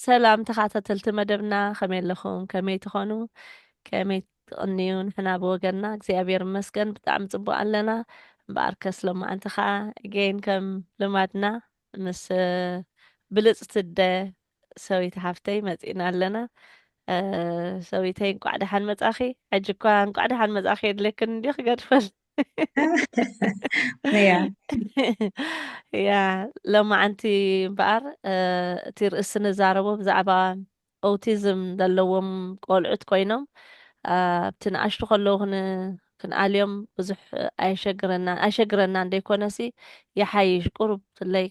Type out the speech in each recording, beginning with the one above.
ሰላም ተኸታተልቲ መደብና ከመይ ኣለኹም? ከመይ ትኾኑ? ከመይ ትቕንዩ? ንሕና ብወገንና እግዚኣብሔር ይመስገን ብጣዕሚ ጽቡቕ ኣለና። እምበኣር ከስ ሎማዓንቲ ከዓ ኣገይን ከም ልማድና ምስ ብልጽቲ ደ ሰበይቲ ሓፍተይ መጺእና ኣለና። ሰበይተይ እንቋዕ ደሓን መጻኺ። ሕጂ እኳ እንቋዕ ደሓን መጻኺ የድልየክን እንድዩ ክገድፈል Ja, ያ ሎማዓንቲ እምበኣር እቲ ርእሲ ንዛረቦ ብዛዕባ ኦቲዝም ዘለዎም ቆልዑት ኮይኖም ኣብቲ ንኣሽቱ ከለዉ ክንኣልዮም ብዙሕ ኣይሸግረና እንደይኮነሲ ይሓይሽ ቁሩብ ፍለይ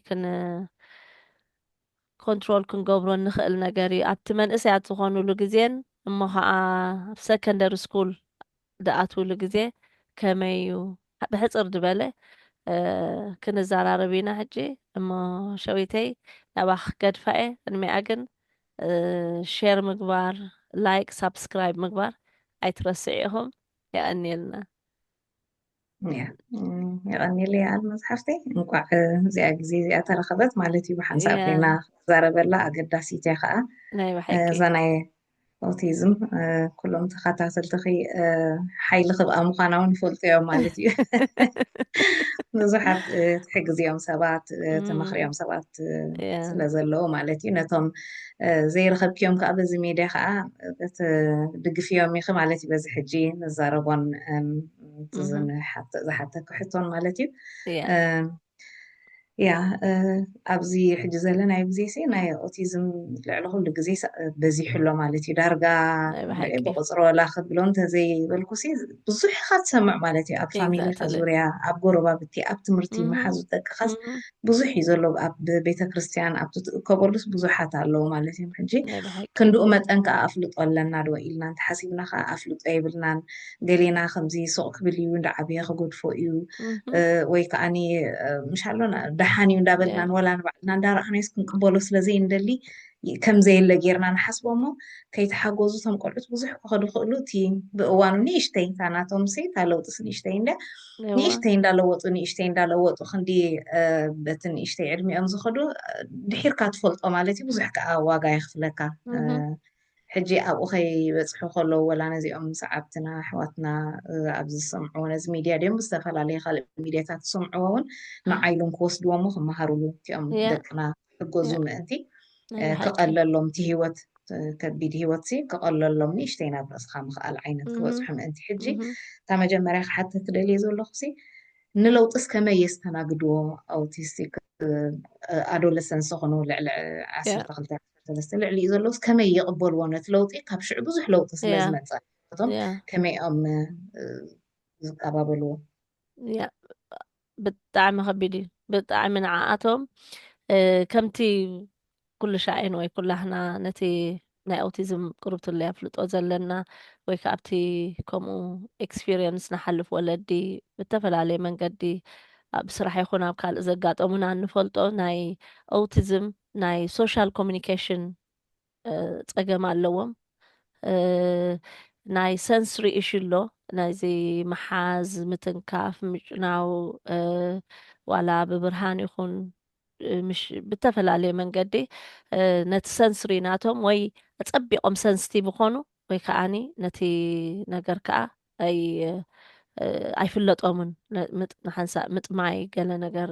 ኮንትሮል ክንገብሮ ንኽእል ነገር እዩ ኣብቲ መንእሰያት ዝኾኑሉ ግዜን እሞ ከዓ ኣብ ሰከንደሪ ስኩል ዝኣትውሉ ግዜ ከመይ እዩ ብሕፅር ዝበለ ክንዘራረብ ኢና ሕጂ እሞ ሸዊተይ ናባኽ ገድፋ እየ ቅድሚኣ ግን ሼር ምግባር ላይክ ሳብስክራይብ ምግባር ኣይትረስዕ ኢኹም የቐኒልና ja. يغني لي على مصحفتي እንቋዕ እዚኣ ግዜ እዚኣ ተረኸበት ማለት እዩ ብሓንሳብ ያ ኮይና ክዛረበላ ኣገዳሲት እያ ከዓ ናይ ባሕቂ እዛ ናይ ኦቲዝም ኩሎም ተኸታተልቲ ሓይሊ ክብኣ ምዃና እውን ይፈልጡ እዮም ማለት እዩ ብዙሓት ትሕግዝኦም ሰባት ተመኽሪኦም ሰባት ስለ ዘለዉ ማለት እዩ ነቶም ዘይረኸብክዮም ከዓ በዚ ሜድያ ከዓ ድግፍዮም ኢኺ ማለት እዩ በዚ ሕጂ ንዛረቦን ዝሓተክ ሕቶን ማለት እዩ ያ ኣብዚ ሕጂ ዘለናዮ ግዜ ሲ ናይ ኦቲዝም ልዕሊ ኩሉ ግዜ በዚሕሎ ማለት እዩ ዳርጋ ብቁፅሪ ወላ ክብሎ እንተዘይበልኩሲ ብዙሕ ኢኻ ትሰምዕ ማለት እዩ ኣብ ፋሚሊካ ዙርያ ኣብ ጎረባብቲ ኣብ ትምህርቲ መሓዙ ጠቅኻስ ብዙሕ እዩ ዘሎ ኣብ ቤተ ክርስቲያን ኣብቲ ትእከበሉስ ብዙሓት ኣለዉ ማለት እዮም ሕጂ ክንድኡ መጠን ከዓ ኣፍልጦ ኣለና ዶ ኢልና እንተሓሲብና ከዓ ኣፍልጦ የብልናን ገሌና ከምዚ ሱቕ ክብል እዩ እንዳዓብየ ክጎድፎ እዩ ወይ ከዓኒ ምሻሎና ደሓን እዩ እንዳበልናን ወላ ንባዕልና እንዳረኣኽናይስ ክንቅበሎ ስለዘይንደሊ ከምዘየለ ጌርና ንሓስቦ እሞ ከይተሓገዙ እቶም ቆልዑት ብዙሕ ክኸዱ ይኽእሉ እቲ ብእዋኑ ንእሽተይ እታ ናቶም ሲ እታ ለውጥስ ንእሽተይ ንእሽተይ እንዳለወጡ ክንዲ በቲ ንእሽተይ ዕድሚኦም ዝኸዱ ድሒርካ ትፈልጦ ማለት እዩ ብዙሕ ከዓ ዋጋ የኽፍለካ ሕጂ ኣብኡ ከይበፅሑ ከለዉ ወላ ነዚኦም ሰዓብትና ኣሕዋትና ኣብዚ ዝሰምዕዎ ነዚ ሚድያ ድዮም ብዝተፈላለየ ካልእ ሚድያታት ዝሰምዕዎ እውን ንዓይሎም ክወስድዎሞ ክመሃሩሉ እቲኦም ደቅና ክገዙ ምእንቲ ክቐለሎም እቲ ሂወት ከቢድ ሂወት ክቐለሎም ንእሽተይ ናብ ርእስኻ ምኽኣል ዓይነት ክበፅሑ ምእንቲ ሕጂ እታ መጀመርያ ክሓትት ትደልየ ዘለኹ ንለውጥስ ከመይ የስተናግድዎ ኣውቲስቲክ ኣዶለሰንስ ዝኾኑ ልዕሊ 12 ልዕሊ እዩ ዘለውስ ከመይ ይቕበልዎ ነቲ ለውጢ ካብ ሽዑ ብዙሕ ለውጢ ስለ ዝመፀ እቶም ከመይኦም ዝቀባበልዎ ብጣዕሚ ከቢድ እዩ ብጣዕሚ ንዓኣቶም ከምቲ ኩሉ ሻዕን ወይ ኩላህና ነቲ ናይ ኦቲዝም ቁርብትለይ ኣፍልጦ ዘለና ወይ ከዓ ኣብቲ ከምኡ ኤክስፒሪየንስ ንሓልፍ ወለዲ ብተፈላለየ መንገዲ ኣብ ስራሕ ይኹን ኣብ ካልእ ዘጋጠሙና ንፈልጦ ናይ ኦቲዝም ናይ ሶሻል ኮሚኒኬሽን ፀገም ኣለዎም ናይ ሰንስሪ ኢሹ ኣሎ ናይዚ መሓዝ ምትንካፍ ምጭናው ዋላ ብብርሃን ይኹን ብተፈላለየ መንገዲ ነቲ ሰንስሪ ናቶም ወይ ኣፀቢቖም ሰንስቲቭ ይኾኑ ወይ ከዓኒ ነቲ ነገር ከዓ ኣይፍለጦምን ንሓንሳእ ምጥማይ ገለ ነገር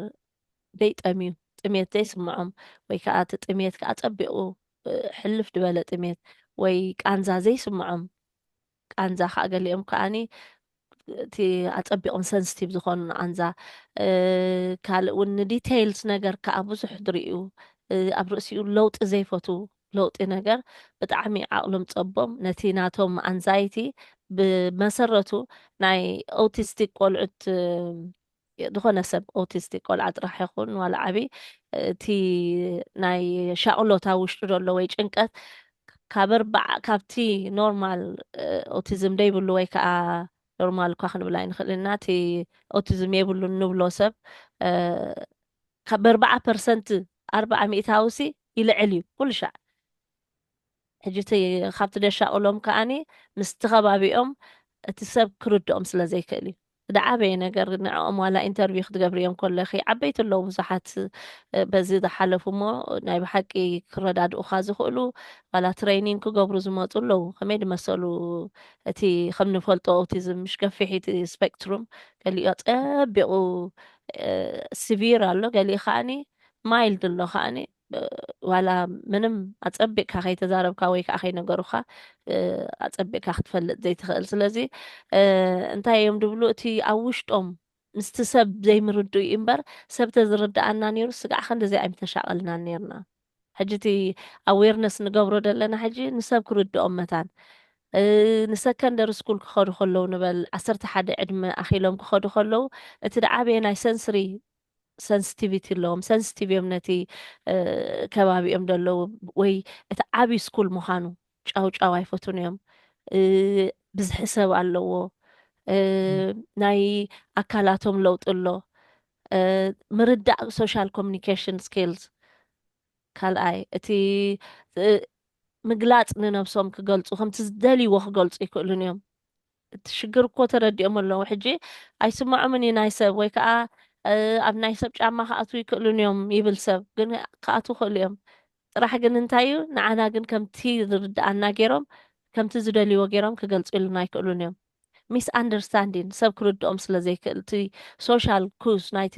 ደይጠምዩ ጥሜት ዘይስምዖም ወይ ከዓ እቲ ጥሜት ከዓ ፀቢቑ ሕልፍ ድበለ ጥሜት ወይ ቃንዛ ዘይስምዖም ቃንዛ ከዓ ገሊኦም ከዓኒ እቲ ኣፀቢቖም ሰንስቲቭ ዝኾኑ ንቃንዛ ካልእ እውን ንዲቴይልስ ነገር ከዓ ብዙሕ ድርኡ ኣብ ርእሲኡ ለውጢ ዘይፈቱ ለውጢ ነገር ብጣዕሚ ዓቕሎም ፀቦም ነቲ ናቶም ኣንዛይቲ ብመሰረቱ ናይ ኦቲስቲክ ቆልዑት ዝኾነ ሰብ ኦቲስቲክ ቆልዓ ጥራሕ ይኹን ዋላ ዓብዪ እቲ ናይ ሻቅሎታ ውሽጡ ዘሎ ወይ ጭንቀት ካብቲ ኖርማል ኦቲዝም ደይብሉ ወይ ከዓ ኖርማል እኳ ክንብላ ይንኽእል ኢና እቲ ኦቲዝም የብሉ ንብሎ ሰብ ካብ 40% 40 ሚእታውሲ ይልዕል እዩ ኩሉ ሻዕ ሕጂ እቲ ካብቲ ደሻቅሎም ከዓኒ ምስቲ ከባቢኦም እቲ ሰብ ክርድኦም ስለ ዘይክእል እዩ دعابي نجر نعم ولا انترفيو خد قبريهم كل خي عبيت اللو بزحت بزيد حلفوا ما نايب حكي كرداد أخاز خلو ولا ترينين كقبرز ما تقولوا خميد مسألو تي خمن فلتو أوتيزم مش كفي حيتي سبيكتروم قال لي أتابعوا سيفير قال لي خاني مايلد اللو خاني ولا منم أتطبق كخي تزارب كوي كأخي نجروخا أتطبق كختفل زي تخيل سلزي እንታይ እዮም ድብሉ እቲ ኣብ ውሽጦም ምስቲ ሰብ ዘይምርድኡ እምበር ሰብ ተዝርድኣና ነይሩ ስጋዕ ክንደዚ ኣይምተሻቐልና ነርና ሕጂ እቲ ኣዌርነስ ንገብሮ ዘለና ሕጂ ንሰብ ክርድኦም መታን ንሰከንደሪ ስኩል ክኸዱ ከለዉ ንበል 11 ዕድመ ኣኺሎም ክኸዱ ከለዉ እቲ ደዓበየ ናይ ሰንስሪ ሰንስቲቪቲ ኣለዎም ሰንስቲቭ እዮም ነቲ ከባቢኦም ደለዉ ወይ እቲ ዓብይ ስኩል ምዃኑ ጫውጫው ኣይፈቱን እዮም ብዝሒ ሰብ ኣለዎ ናይ ኣካላቶም ለውጥ ኣሎ ምርዳእ ሶሻል ኮሚኒኬሽን ስኪልስ ካልኣይ እቲ ምግላፅ ንነብሶም ክገልፁ ከምቲ ዝደልይዎ ክገልፁ ይክእሉን እዮም እቲ ሽግር እኮ ተረዲኦም ኣለዉ ሕጂ ኣይስማዖምን እዩ ናይ ሰብ ወይ ከዓ ኣብ ናይ ሰብ ጫማ ክኣትዉ ይክእሉን እዮም ይብል ሰብ ግን ክኣትዉ ክእሉ እዮም ጥራሕ ግን እንታይ እዩ ንዓና ግን ከምቲ ዝርድኣና ገይሮም ከምቲ ዝደልይዎ ገይሮም ክገልፁ ኢሉና ይክእሉን እዮም ሚስ ኣንደርስታንዲንግ ሰብ ክርድኦም ስለ ዘይክእል እቲ ሶሻል ኩስ ናይቲ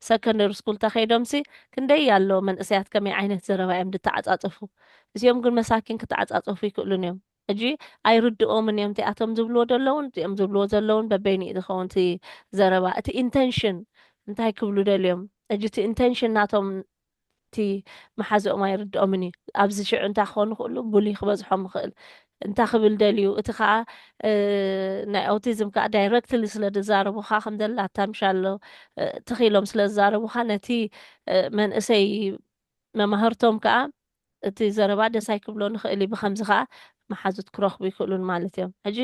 ሰከንደሪ ስኩል ተኸይዶምሲ ክንደይ ኣሎ መንእሰያት ከመይ ዓይነት ዘረባ እዮም ድተዓፃፅፉ እዚኦም ግን መሳኪን ክትዓፃፅፉ ይክእሉን እዮም ሕጂ ኣይርድኦምን እዮም እቲኣቶም ዝብልዎ ዘለውን እዚኦም ዝብልዎ ዘለውን በበይኒኡ ዝኸውን እቲ ዘረባ እቲ ኢንተንሽን እንታይ ክብሉ ደልዮም ሕጂ እቲ ኢንተንሽን ናቶም እቲ መሓዝኦም ኣይርድኦምን እዩ ኣብዚ ሽዑ እንታይ ክኾኑ ክእሉ ቡሊ ክበዝሖም ይኽእል እንታይ ክብል ደልዩ እቲ ከዓ ናይ ኣውቲዝም ከዓ ዳይረክትሊ ስለ ዝዛረቡኻ ከም ዘላታ ምሻሎ ተኺሎም ስለ ዝዛረቡኻ ነቲ መንእሰይ መማህርቶም ከዓ እቲ ዘረባ ደሳይ ክብሎ ንኽእል ብከምዚ ከዓ መሓዙት ክረኽቡ ይክእሉን ማለት እዮም ሕጂ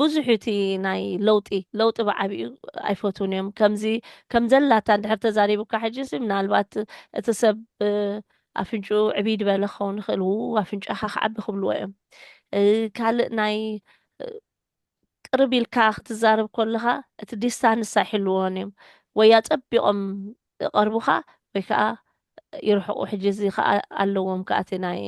ብዙሕ እቲ ናይ ለውጢ ብዓብኡ ኣይፈትውን እዮም ከምዚ ከም ዘላታ እንድሕር ተዛሪቡካ ሕጂ ምናልባት እቲ ሰብ ኣፍንጩኡ ዕቢይ ዝበለ ክኸውን ይኽእል ኣፍንጫኻ ክዓቢ ክብልዎ እዮም ካልእ ናይ ቅርብ ኢልካ ክትዛረብ ከለኻ እቲ ዲስታንስ ኣይሕልዎን እዮም ወይ ኣፀቢቖም ይቐርቡኻ ወይ ከዓ ይርሕቑ ሕጂ እዚ ከዓ ኣለዎም ከዓ እቲ ናይ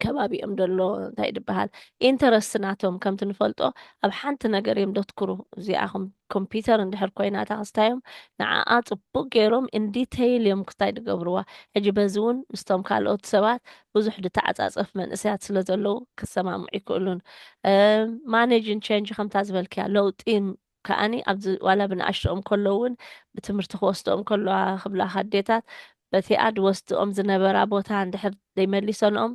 ከባቢኦም ደሎ እንታይ ድበሃል ኢንተረስት ናቶም ከምቲ ንፈልጦ ኣብ ሓንቲ ነገር እዮም ደትኩሩ እዚኣኹም ኮምፒተር እንድሕር ኮይና ተኸስታዮም ንዓኣ ፅቡቅ ገይሮም ኢንዲቴይል እዮም ክስታይ ድገብርዋ ሕጂ በዚ እውን ምስቶም ካልኦት ሰባት ብዙሕ ድተዓፃፀፍ መንእሰያት ስለ ዘለዉ ክሰማምዑ ይክእሉን ማኔጅን ቼንጅ ከምታ ዝበልክያ ለውጢ ከዓኒ ኣብዚ ዋላ ብንኣሽቶኦም ከለውን ብትምህርቲ ክወስዶኦም ከለዋ ክብላካ ኣዴታት በቲኣ ድወስድኦም ዝነበራ ቦታ እንድሕር ዘይመሊሰንኦም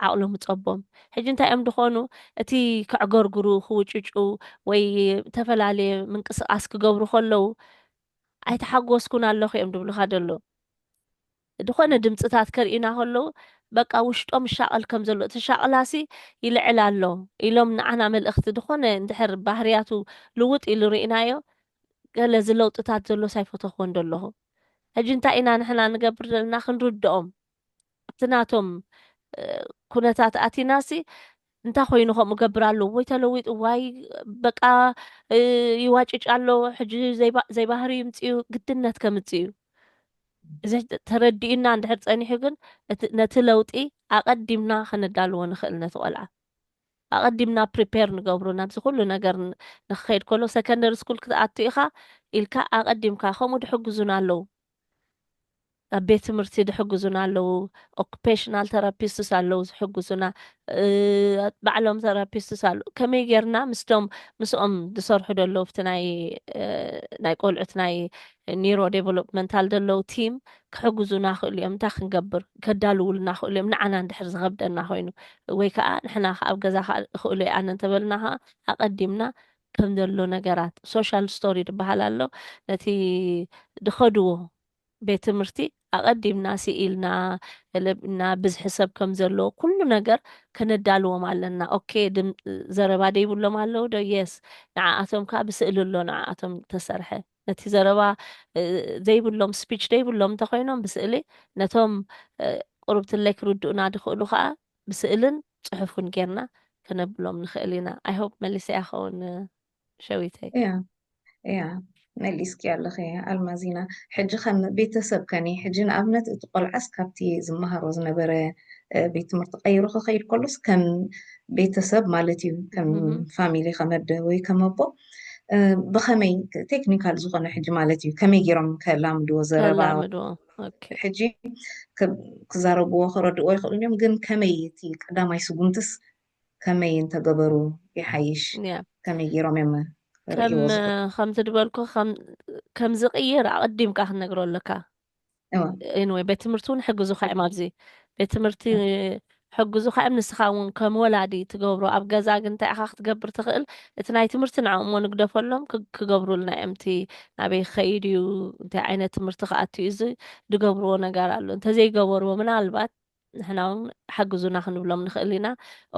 ዓቕሎም ፀቦም ሕጂ እንታይ እዮም ድኾኑ እቲ ክዕገርግሩ ክውጭጩ ወይ ተፈላለየ ምንቅስቃስ ክገብሩ ከለዉ ኣይተሓጎስኩን ኣለኹ እዮም ድብሉካ ደሎ ድኾነ ድምፅታት ከርእዩና ከለዉ በቃ ውሽጦም ሻቐል ከም ዘሎ እቲ ሻቕላሲ ይልዕል ኣሎ ኢሎም ንዓና መልእኽቲ ድኾነ እንድሕር ባህርያቱ ልውጥ ኢሉ ርኢናዮ ገለ ዝለውጥታት ዘሎ ሳይፈተኽዎን ደለኹ ሕጂ እንታይ ኢና ንሕና ንገብር ዘለና ክንርድኦም እቲ ናቶም ኩነታት ኣቲናሲ እንታይ ኮይኑ ከምኡ ገብር ኣለዎ ወይ ተለዊጡ ዋይ በቃ ይዋጭጭ ኣሎ ሕጂ ዘይባህሪ ይምፅኡ ግድነት ከምፅኡ እዚ ተረዲኡና እንድሕር ፀኒሑ ግን ነቲ ለውጢ ኣቐዲምና ክንዳልዎ ንኽእል ነቲ ቆልዓ ኣቐዲምና ፕሪፔር ንገብሮ ናብዚ ኩሉ ነገር ንክኸይድ ከሎ ሰከንደሪ ስኩል ክትኣቱ ኢኻ ኢልካ ኣቐዲምካ ከምኡ ድሕግዙና ኣለዉ ኣብ ቤት ትምህርቲ ድሕግዙና ኣለዉ ኦኩፔሽናል ተራፒስትስ ኣለዉ ዝሕግዙና ባዕሎም ተራፒስትስ ኣለዉ ከመይ ጌርና ምስኦም ዝሰርሑ ደለዉ ብቲ ናይ ቆልዑት ናይ ኒሮ ዴቨሎፕመንታል ደለዉ ቲም ክሕግዙና ክእሉ እዮም እንታይ ክንገብር ከዳልውልና ክእሉ እዮም ንዓና እንድሕር ዝኸብደና ኮይኑ ወይ ከዓ ንሕና ኣብ ገዛ ክእሉ ኣነ እንተበልና ከዓ ኣቐዲምና ከም ዘሎ ነገራት ሶሻል ስቶሪ ድበሃል ኣሎ ነቲ ድኸድዎ ቤት ትምህርቲ ኣቐዲምና ሲኢልና ለብና ብዝሒ ሰብ ከም ዘለዎ ኩሉ ነገር ከነዳልዎም ኣለና ኦኬ ዘረባ ደይብሎም ኣለዉ ዶ የስ ንዓኣቶም ከዓ ብስእሊ ኣሎ ንዓኣቶም ተሰርሐ ነቲ ዘረባ ዘይብሎም ስፒች ደይብሎም እንተኮይኖም ብስእሊ ነቶም ቁርብትለይ ክርድኡና ድኽእሉ ከዓ ብስእልን ፅሑፍን ጌርና ከነብሎም ንኽእል ኢና ኣይሆፕ መሊሰ ያኸውን ሸዊተይ يا مليسكي على خير المازينا حج خم بيتسب كني حج نأبنت تقول عس كابتي زمها روز نبرة بيت مرتقير خير كلس كم بيتسب مالتي كم فاميلي خمد وي كم أبو بخمي تكنيكال زغنا حج مالتي كمي جرام كلام دو زربا كلامدو اوكي حجي كزاربو خرد وي خلونيم جن كمي تي قدامي سبونتس كمي انت جبرو يحيش يا كمي جرام يما كم يوزغ خم تدبلكو كم زقير أقدم كاه نقرأ لك ايوه anyway ቤት ትምህርቲ እውን ሕግዙ ከዓ ኣብዚ ቤት ትምህርቲ ሕግዙ ከዓ ንስኻ እውን ከም ወላዲ ትገብሮ ኣብ ገዛ ግን እንታይ ኢኻ ክትገብር ትኽእል እቲ ናይ ትምህርቲ ንዕኦም ንግደፈሎም ክገብሩልና እዮም እቲ ናበይ ክኸይድ እዩ እንታይ ዓይነት ትምህርቲ ክኣቱ እዩ እዚ ዝገብርዎ ነገር ኣሎ እንተዘይገበርዎ ምናልባት ንሕና እውን ሓግዙና ክንብሎም ንኽእል ኢና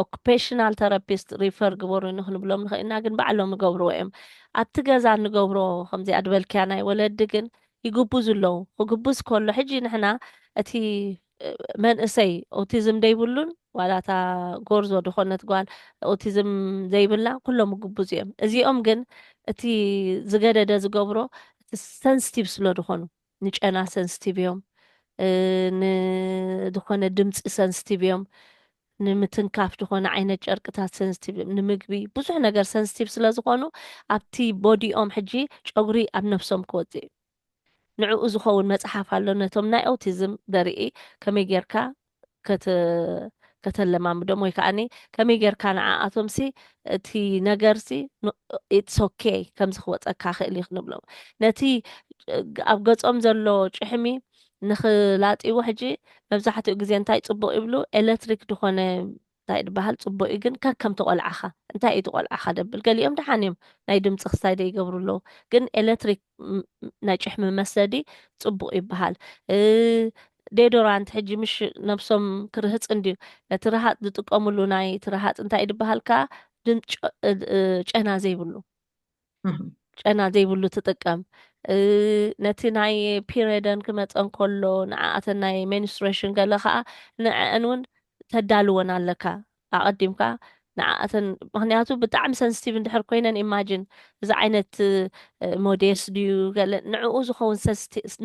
ኦኩፔሽናል ተራፒስት ሪፈር ግበሩ ክንብሎም ንኽእል ኢና ግን ባዕሎም ዝገብርዎ እዮም ኣብቲ ገዛ ንገብሮ ከምዚኣ ድበልክያ ናይ ወለዲ ግን ይግቡዝ ኣለዉ ክግቡዝ ከሎ ሕጂ ንሕና እቲ መንእሰይ ኦቲዝም ዘይብሉን ዋላታ ጎርዞ ድኾነት ጓል ኦቲዝም ዘይብላ ኩሎም ግቡዝ እዮም እዚኦም ግን እቲ ዝገደደ ዝገብሮ እቲ ሰንስቲቭ ስለ ድኾኑ ንጨና ሰንስቲቭ እዮም ንድኾነ ድምፂ ሰንስቲቭ እዮም ንምትንካፍ ድኾነ ዓይነት ጨርቅታት ሰንስቲቭ እዮም ንምግቢ ብዙሕ ነገር ሰንስቲቭ ስለ ዝኾኑ ኣብቲ ቦዲኦም ሕጂ ጨጉሪ ኣብ ነፍሶም ክወፅእ እዩ ንዕኡ ዝኸውን መፅሓፍ ኣሎ ነቶም ናይ ኦቲዝም ዘርኢ ከመይ ጌርካ ከተለማምዶም ወይ ከዓኒ ከመይ ጌርካ ንዓኣቶም ሲ እቲ ነገር ሲ ኢትስ ኦኬ ከምዚ ክወፀካ ክእል ይክንብሎም ነቲ ኣብ ገጾም ዘሎ ጭሕሚ ንኽላጢዎ ሕጂ መብዛሕትኡ ግዜ እንታይ ፅቡቅ ይብሉ ኤሌክትሪክ ድኾነ እንታይ ድበሃል ፅቡቅ እዩ ግን ከከም ተቆልዓኻ እንታይ እዩ ተቆልዓኻ ደብል ገሊኦም ደሓን እዮም ናይ ድምፂ ክሳይ ደይገብሩ ኣለዉ ግን ኤሌክትሪክ ናይ ጭሕሚ መሰዲ ፅቡቅ ይበሃል ዴዶራንት ሕጂ ምሽ ነብሶም ክርህፅ እንድዩ ነቲ ረሃፅ ዝጥቀሙሉ ናይ እቲ ረሃፅ እንታይ ድበሃልካ ጨና ዘይብሉ ጨና ዘይብሉ ትጥቀም ነቲ ናይ ፒሪየደን ክመፀን ከሎ ንዓኣተን ናይ ሚኒስትሬሽን ገለ ከዓ ንዕአን እውን ተዳልወን ኣለካ ኣቐዲምካ ንዓኣተን ምክንያቱ ብጣዕሚ ሰንስቲቭ እንድሕር ኮይነን ኢማጂን እዚ ዓይነት ሞዴስ ድዩ ገለ ንዕኡ ዝኸውን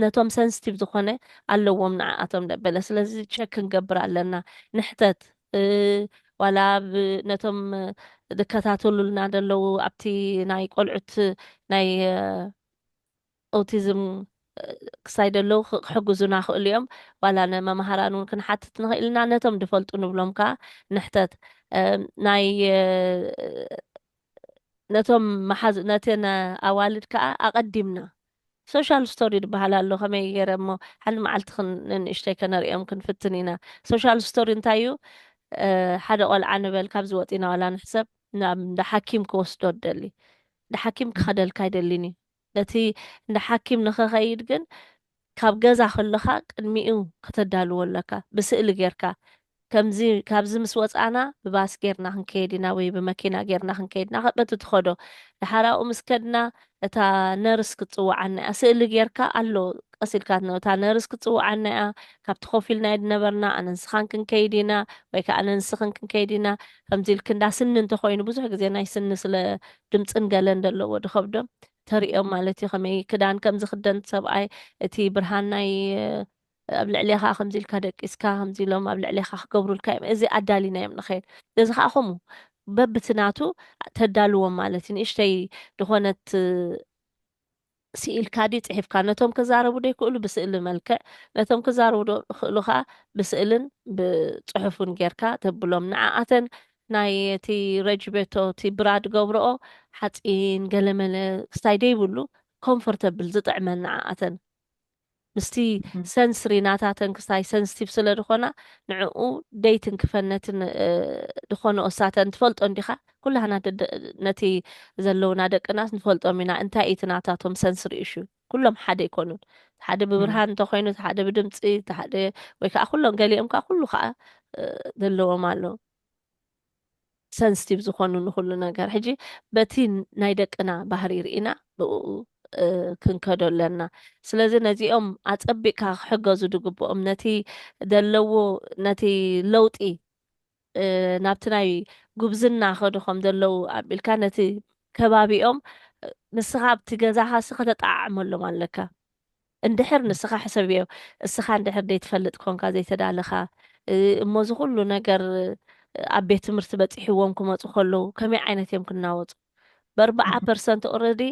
ነቶም ሰንስቲቭ ዝኾነ ኣለዎም ንዓኣቶም ደበለ ስለዚ ቸክ ክንገብር ኣለና ንሕተት ዋላ ነቶም ዝከታተሉልና ዘለዉ ኣብቲ ናይ ቆልዑት ናይ ኦቲዝም ክሳይ ደለዉ ክሕግዙና ክእሉ እዮም ዋላ ንመምሃራን እውን ክንሓትት ንኽእል ኢና ነቶም ድፈልጡ ንብሎም ከዓ ንሕተት ናይ ነቶም ነተን ኣዋልድ ከዓ ኣቐዲምና ሶሻል ስቶሪ ድበሃል ኣሎ ከመይ ገይረ እሞ ሓንቲ መዓልቲ ንእሽተይ ከነሪኦም ክንፍትን ኢና ሶሻል ስቶሪ እንታይ እዩ ሓደ ቆልዓ ንበል ካብዚ ወፂና ዋላ ንሕሰብ ናብ እንዳ ሓኪም ክወስዶ ደሊ እንዳ ሓኪም ክኸደልካ ኣይደሊን እዩ ነቲ እንዳ ሓኪም ንኽኸይድ ግን ካብ ገዛ ከለካ ቅድሚኡ ከተዳልዎ ኣለካ ብስእሊ ጌርካ ከምዚ ካብዚ ምስ ወፃና ብባስ ጌርና ክንከይድ ኢና ወይ ብመኪና ጌርና ክንከይድ ኢና በቲ ትኸዶ ድሓራኡ ምስ ከድና እታ ነርስ ክትፅዋዓና እያ ስእሊ ጌርካ ኣሎ ቀሲልካ እታ ነርስ ክትፅዋዓና እያ ካብቲ ኮፍ ኢልና ነበርና ኣነ ንስኻን ክንከይድ ኢና ወይ ከዓ ኣነ ንስኽን ክንከይድ ኢና ከምዚ ኢልክ እንዳ ስኒ እንተኮይኑ ብዙሕ ግዜ ናይ ስኒ ስለ ድምፅን ገለን ዘለዎ ድከብዶም ተሪኦም ማለት እዩ ከመይ ክዳን ከም ዝክደን ሰብኣይ እቲ ብርሃን ናይ ኣብ ልዕሊኻ ከምዚ ኢልካ ደቂስካ ከምዚ ኢሎም ኣብ ልዕሊኻ ክገብሩልካ እዮም እዚ ኣዳሊናዮም ንኸይድ እዚ ከዓ ከምኡ በብትናቱ ተዳልዎም ማለት እዩ ንእሽተይ ድኾነት ስኢልካ ዲ ፅሒፍካ ነቶም ክዛረቡ ዶ ይክእሉ ብስእሊ መልክዕ ነቶም ክዛረቡ ዶ ክእሉ ከዓ ብስእልን ብፅሑፍን ጌርካ ተብሎም ንዓኣተን ናይ እቲ ረጅቤቶ እቲ ብራድ ገብርኦ ሓፂን ገለመለ ክስታይ ደይብሉ ኮምፎርተብል ዝጥዕመን ንዓኣተን ምስቲ ሰንስሪ ናታተን ክስታይ ሰንስቲቭ ስለ ድኾና ንዕኡ ደይትን ክፈነትን ድኾነ እሳተን ትፈልጦ እንዲኻ ኩላህና ነቲ ዘለውና ደቅናት ንፈልጦም ኢና እንታይ እቲ ናታቶም ሰንስሪ እሹ ኩሎም ሓደ ይኮኑን ሓደ ብብርሃን እንተኮይኑ እቲ ሓደ ብድምፂ እቲ ሓደ ወይ ከዓ ኩሎም ገሊኦም ከዓ ኩሉ ከዓ ዘለዎም ኣሎ ሰንስቲቭ ዝኾኑ ንኩሉ ነገር ሕጂ በቲ ናይ ደቅና ባህሪ ርኢና ብኡ ክንከዶ ኣለና ስለዚ ነዚኦም ኣፀቢቕካ ክሕገዙ ድግብኦም ነቲ ዘለዎ ነቲ ለውጢ ናብቲ ናይ ጉብዝና ከድኾም ዘለዉ ኣቢልካ ነቲ ከባቢኦም ንስኻ ኣብቲ ገዛኻ ስ ከተጣዓመሎም ኣለካ እንድሕር ንስኻ ሕሰብዮ እስኻ እንድሕር ዘይትፈልጥ ኮንካ ዘይተዳለኻ እሞ ዝኩሉ ነገር ኣብ ቤት ትምህርቲ በፂሕዎም ክመፁ ከለዉ ከመይ ዓይነት እዮም ክናወፁ ብ40% ኦረዲ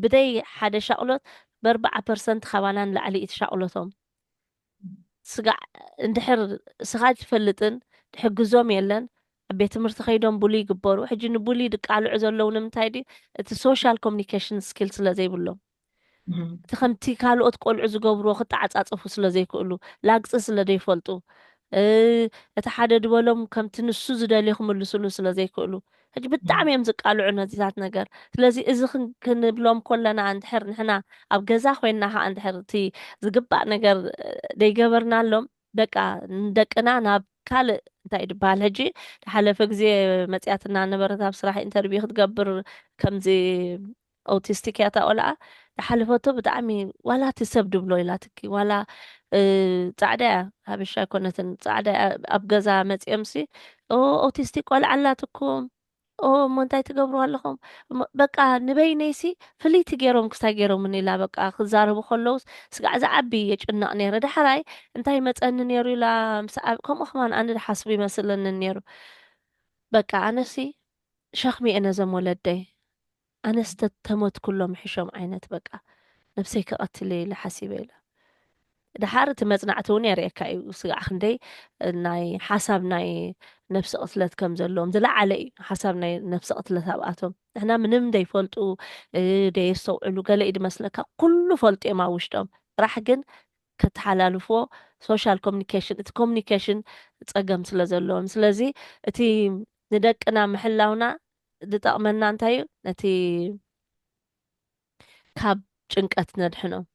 ብደይ ሓደ ሻቅሎት ብ40% ካባና ንላዕሊ እቲ ሻቅሎቶም ስጋዕ እንድሕር እስኻ ትፈልጥን ትሕግዞም የለን ኣብ ቤት ትምህርቲ ከይዶም ቡሉ ይግበሩ ሕጂ ንቡሉ ድቃልዑ ዘለዉ ንምንታይ ድ እቲ ሶሻል ኮሚኒኬሽን ስኪል ስለ ዘይብሎም እቲ ከምቲ ካልኦት ቆልዑ ዝገብርዎ ክተዓፃፅፉ ስለ ዘይክእሉ ላግፂ ስለ ዘይፈልጡ እቲ ሓደ ድበሎም ከምቲ ንሱ ዝደልዩ ክምልስሉ ስለ ዘይክእሉ ሕጂ ብጣዕሚ እዮም ዝቃልዑ ነዚታት ነገር ስለዚ እዚ ክንብሎም ኮለና እንድሕር ንሕና ኣብ ገዛ ኮይንና ከዓ እንድሕር እቲ ዝግባእ ነገር ዘይገበርናሎም ደቃ ንደቅና ናብ ካልእ እንታይ ድበሃል ሕጂ ሓለፈ ግዜ መፅያትና ነበረት ኣብ ስራሕ ኢንተርቪው ክትገብር ከምዚ ኦቲስቲክ እያ እታ ቆልዓ ዝሓለፈቶ ብጣዕሚ ዋላ እቲ ሰብ ድብሎ ኢላ ትኪ ዋላ ፃዕዳ እያ ሃበሻ ኣይኮነትን ፃዕዳ ኣብ ገዛ መፂኦምሲ ኦቲስቲክ ቆልዓ ኣላትኩም እሞ እንታይ ትገብሩ ኣለኹም በቃ ንበይነይሲ ፍልይቲ ገይሮም ክስታይ ገይሮምን ኢላ በቃ ክዛረቡ ከለውስ ስጋዕ ዝዓቢ የጭነቕ ነይረ ዳሕራይ እንታይ መፀኒ ነይሩ ኢላ ከምኡ ኸማን ኣነ ድሓስቡ ይመስለኒ ነይሩ በቃ ኣነሲ ሸኽሚ እየ ነዞም ወለደይ ኣነስተ ተሞት ኩሎም ሕሾም ዓይነት በቃ ነብሰይ ክቐትል ኢለ ሓሲበ ኢለ ድሓር እቲ መፅናዕቲ እውን የርእየካ እዩ ስጋዕ ክንደይ ናይ ሓሳብ ናይ ነፍሲ ቅትለት ከም ዘለዎም ዝለዓለ እዩ ሓሳብ ናይ ነፍሲ ቅትለት ኣብኣቶም ንሕና ምንም ደይፈልጡ ደየስተውዕሉ ገለ እዩ ድመስለካ ኩሉ ፈልጡ እዮም ኣብ ውሽጦም ጥራሕ ግን ከተሓላልፍዎ ሶሻል ኮሚኒኬሽን እቲ ኮሚኒኬሽን ፀገም ስለ ዘለዎም ስለዚ እቲ ንደቅና ምሕላውና ዝጠቕመና እንታይ እዩ ነቲ ካብ ጭንቀት ነድሕኖም